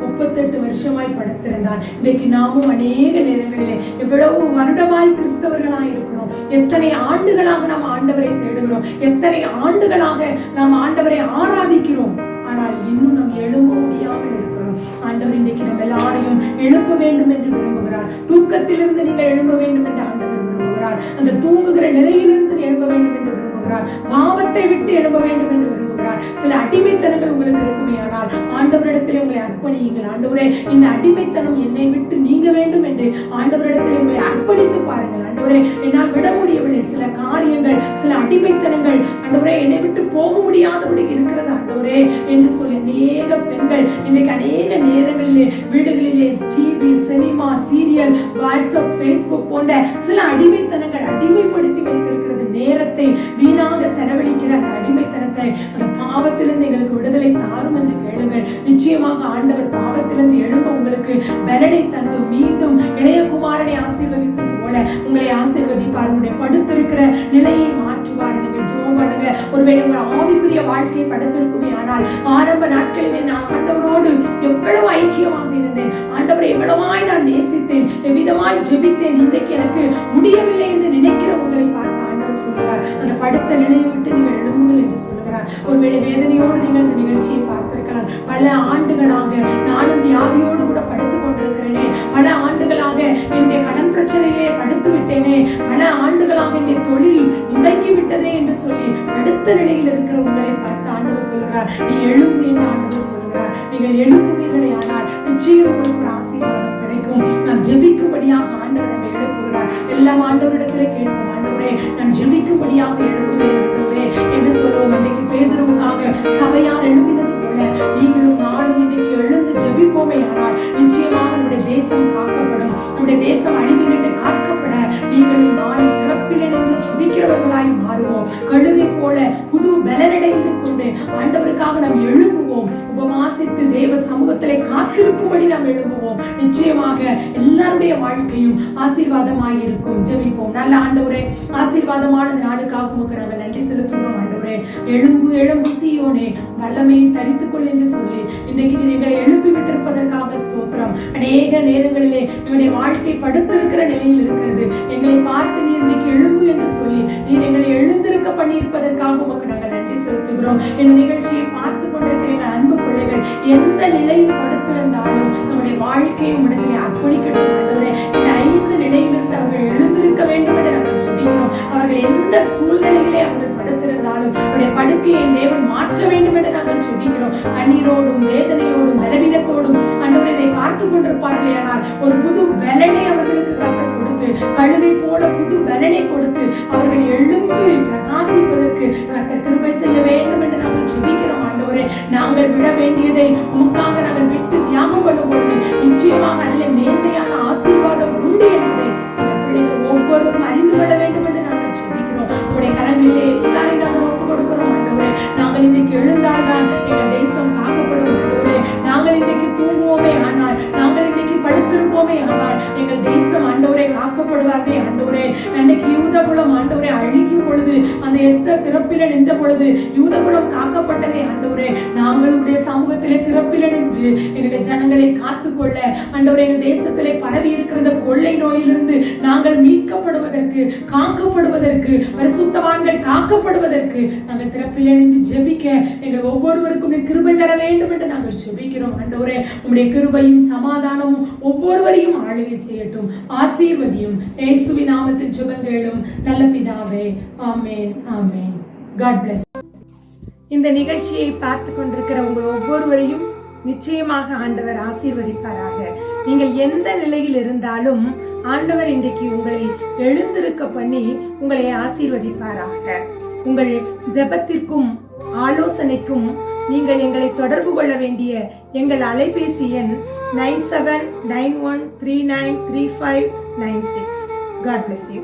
38 வருஷமாய் படுத்திருந்தார். இன்றைக்கு நாமும் அநேக நேரங்களிலே எவ்வளவு வருடமாய் கிறிஸ்தவர்களாய் இருக்கிறோம். எத்தனை ஆண்டுகளாக நாம் ஆண்டவரை தேடுகிறோம். எத்தனை ஆண்டுகளாக நாம் ஆண்டவரை ஆராதிக்கிறோம். ஆனால் இன்னும் நாம் எழும்ப முடியாமல் இருக்கிறோம். ஆண்டவர் இன்றைக்கு நம்ம எல்லாரையும் எழுப்ப வேண்டும் என்று விரும்புகிறார். தூக்கத்திலிருந்து நீங்கள் எழும்ப வேண்டும் என்று ஆண்டவர் விரும்புகிறார். அந்த தூங்குகிற நிலையிலிருந்து எழும்ப வேண்டும் என்று விரும்புகிறார். பாவத்தை விட்டு எழும்ப வேண்டும் என்று விரும்புகிறார். சில அடிமைத்தனங்கள் உங்களுக்கு இருக்குமே ஆனால் ஆண்டவரிடத்திலே உங்களை அர்ப்பணியுங்கள். ஆண்டவரே, இந்த அடிமைத்தனம் என்னை விட்டு நீங்க வேண்டும் என்று ஆண்டவரிடத்திலே உங்களை அர்ப்பணித்து பாருங்கள். ஆண்டவரே, என்னால் விட முடியவில்லை சில காரியங்கள், சில அடிமைத்தனங்கள். ஆண்டவரே, என்னை விட்டு போக முடியாதபடி இருக்கிறது ஆண்டவரே என்று சொல்லி அநேக பெண்கள் இன்றைக்கு அநேக நேரங்களிலே வீடுகளிலே TV, cinema, serial, WhatsApp, Facebook போன்ற சில அடிமைத்தனங்கள் அடிமைப்படுத்தி வைத்திருக்கிறது. நேரத்தை வீணாக செலவழிக்கிற அந்த அடிமைத்தனத்தை, அந்த பாவத்திலிருந்து எங்களுக்கு விடுதலை தாரும் என்று கேளுங்கள். நிச்சயமாக ஆண்டவர் பாவத்திலிருந்து எழும்ப உங்களுக்கு பலனை தந்து மீண்டும் இளையகுமாரனை ஆசீர்வதிப்பது போல உங்களை ஆசீர்வதிப்பார். உங்களுடைய படுத்திருக்கிற நிலையை மாற்றுவார். நீங்கள் ஜெபம் பண்ணுங்க. ஒருவேளை உங்கள் ஆவிக்குரிய வாழ்க்கை படுத்திருக்குமே ஆனால் ஆரம்ப நாட்களிலே நான் ஆண்டவரோடு எவ்வளவு ஐக்கியமாக இருந்தேன், ஆண்டவரை எவ்வளவாய் நான் நேசித்தேன், எவ்விதமாய் ஜெபித்தேன், இன்றைக்கு எனக்கு முடியவில்லை என்று நினைக்கிற உங்களை பார்த்து ஆண்டவர் சொல்கிறார், அந்த படுத்த நிலையை விட்டு நீங்கள் எழும்புங்கள் என்று சொல்கிறார். ஒருவேளை வேதனையோடு நீங்கள் இந்த நிகழ்ச்சியை பார்த்திருக்கலாம். பல ஆண்டுகளாக நானும் வியாதியோடு கூட படுத்துக் கொண்டிருக்கிறேனே, பல ஆண்டுகளாக என்னுடைய கடன் பிரச்சனையிலே படுத்து விட்டேனே, பல ஆண்டுகளாக என்னுடைய தொழில் முடங்கி விட்டதே என்று சொல்லி அடுத்த நிலையில் இருக்கிற உங்களை பார்த்து ஆண்டவர் சொல்கிறார், நீ எழும்பு என்று ஆண்டவர் சொல்கிறார். நீங்கள் எழும்புவீர்களே ஆனால் நிச்சயம் உங்களுக்கு ஒரு ஆசீர்வாதம் கிடைக்கும். வரைக்கும் நாம் ஜெபிக்கும்படியாக ஆண்டவர் நம்மை எழுப்புகிறார். எல்லாம் ஆண்டவரிடத்திலே கேட்போம். ஆண்டவரே, நான் ஜெபிக்கும்படியாக எழுப்புகிறேன் ஆண்டவரே என்று சொல்லுவோம். அன்றைக்கு பேதுருவுக்காக சபையால் எழுப்பினது போல நீங்களும் நானும் இன்றைக்கு எழுந்து ஜெபிப்போமே. ஆனால் நிச்சயமாக நம்முடைய தேசம் காக்கப்படும். நம்முடைய தேசம் அழிவிலிருந்து காக்கப்பட நீங்களும் நானும் திறப்பிலிருந்து ஜெபிக்கிறவர்களாய் மாறுவோம். கழுதை போல புது பலனடைந்து கொண்டு ஆண்டவருக்காக நாம் எழுப்புவோம். உபவாசித்து தேவ சமூகத்திலே காத்திருக்கும்படி நாம் எழுப்புவோம். நிச்சயமாக எல்லாருடைய வாழ்க்கையும் ஆசீர்வாதமாய் இருக்கும். ஜெபிப்போம். நல்ல ஆண்டவரே, ஆசீர்வாதமான நாளுக்காக உமக்கு நாங்கள் நன்றி செலுத்துகிறோம். ஆண்டவரே, எழும்பு எழும்பு சீயோனே, வல்லமையை தரித்துக் கொள் என்று சொல்லி இன்றைக்கு நீர் எங்களை எழுப்பி விட்டிருப்பதற்காக ஸ்தோத்திரம். அநேக நேரங்களிலே என்னுடைய வாழ்க்கை படுத்திருக்கிற நிலையில் இருக்கிறது. எங்களை பார்த்து நீர் இன்றைக்கு எழும்பு என்று சொல்லி நீர் எங்களை எழுந்திருக்க பண்ணியிருப்பதற்காக உமக்கு நாங்கள் நன்றி செலுத்துகிறோம். இந்த நிகழ்ச்சியை பார்த்து கொண்டிருக்கிற எங்கள் அன்பு பிள்ளைகள் எந்த நிலையில் படுத்திருந்தாலும் நம்முடைய வாழ்க்கையை உம்மிடத்திலே அர்ப்பணிக்கட்டும். ஆண்டவரே, இந்த 5 நிலையிலிருந்து அவர்கள் எழுந்திருக்க வேண்டும் என்று நாங்கள் சொல்லிக்கிறோம். அவர்கள் எந்த சூழ்நிலையிலே அவர்கள் படுத்திருந்தாலும் அவருடைய படுக்கையை தேவன் மாற்ற வேண்டும் என்று நாங்கள் சொல்லிக்கிறோம். கண்ணீரோடும் வேதனையோடும் பலவீனத்தோடும் ஆண்டவரை இதை பார்த்து கொண்டிருப்பார்களே, ஆனால் ஒரு புது பலனை அவர்களுக்கு கர்த்தர் கொடுத்து, கழுதை போல புது பலனை கொடுத்து அவர்கள் எழும்பி பிரகாசிப்பதற்கு கர்த்தர் கிருபை செய்ய வேண்டும் என்று நாங்கள் ஜெபிக்கிறோம். ஆண்டவரே, நாங்கள் விட வேண்டியதை உமக்காக நாங்கள் விட்டு தியாகம் பண்ணும் பொழுது நிச்சயமாக அதில் மேன்மையான ஆசீர்வாதம் உண்டு என்பதை அந்த பிள்ளைகள் ஒவ்வொருவரும் அறிந்து கொள்ள வேண்டும் என்று நாங்கள் ஜெபிக்கிறோம். உங்களுடைய கரங்களிலே எல்லாரையும் நாங்கள் ஒப்புக் கொடுக்கிறோம். ஆண்டவரே, நாங்கள் இன்றைக்கு எழுந்தால்தான் எங்கள் தேசம் காக்கப்படும். ஆண்டவரே, நாங்கள் இன்றைக்கு தூங்குவோமே ஆனால், நாங்கள் இன்றைக்கு படுத்திருப்போமே ஆனால் எங்கள் தேசம் ஆண்டவரே காக்கப்படுவார்களே. ஆண்டவரே, அன்றைக்கு யூதகுலம் ஆண்டவரே அழிக்கும் பொழுது, அந்த எஸ்தர் திறப்பில நின்ற பொழுது யூதகுலம் காக்கப்பட்டதே. ஆண்டவரே, நாங்கள் உடைய சமூகத்திலே திறப்பில நின்று எங்களுடைய ஜனங்களை காத்துக்கொள்ள ஆண்டவரே, எங்கள் தேசத்திலே பரவி இருக்கிற கொள்ளை நோயிலிருந்து நாங்கள் மீட்கப்படுவதற்கு, காக்கப்படுவதற்கு, பரிசுத்தவான்கள் காக்கப்படுவதற்கு நாங்கள் திறப்பில நின்று ஜெபிக்க எங்கள் ஒவ்வொருவருக்கும் கிருபை தர வேண்டும் என்று நாங்கள் ஜெபிக்கிறோம். ஆண்டவரே, உம்முடைய கிருபையும் சமாதானமும் ஒவ்வொருவரையும் ஆளுகை செய்யட்டும். ஆசீர்வதியும். இயேசுவின் நாமத்தில் ஜெபங்களும் நல்ல பிதாவே. ஆமென், ஆமென். God bless. இந்த நிகழ்ச்சியை பார்த்து கொண்டிருக்கிற உங்கள் ஒவ்வொருவரையும் நிச்சயமாக ஆண்டவர் ஆசீர்வதிப்பாராக. நீங்கள் எந்த நிலையில் இருந்தாலும் ஆண்டவர் இன்றைக்கு உங்களை எழுந்திருக்க பண்ணி உங்களை ஆசீர்வதிப்பாராக. உங்கள் ஜெபத்திற்கும் ஆலோசனைக்கும் நீங்கள் எங்களை தொடர்பு கொள்ள வேண்டிய எங்கள் அலைபேசி எண் 9791393596. God bless you.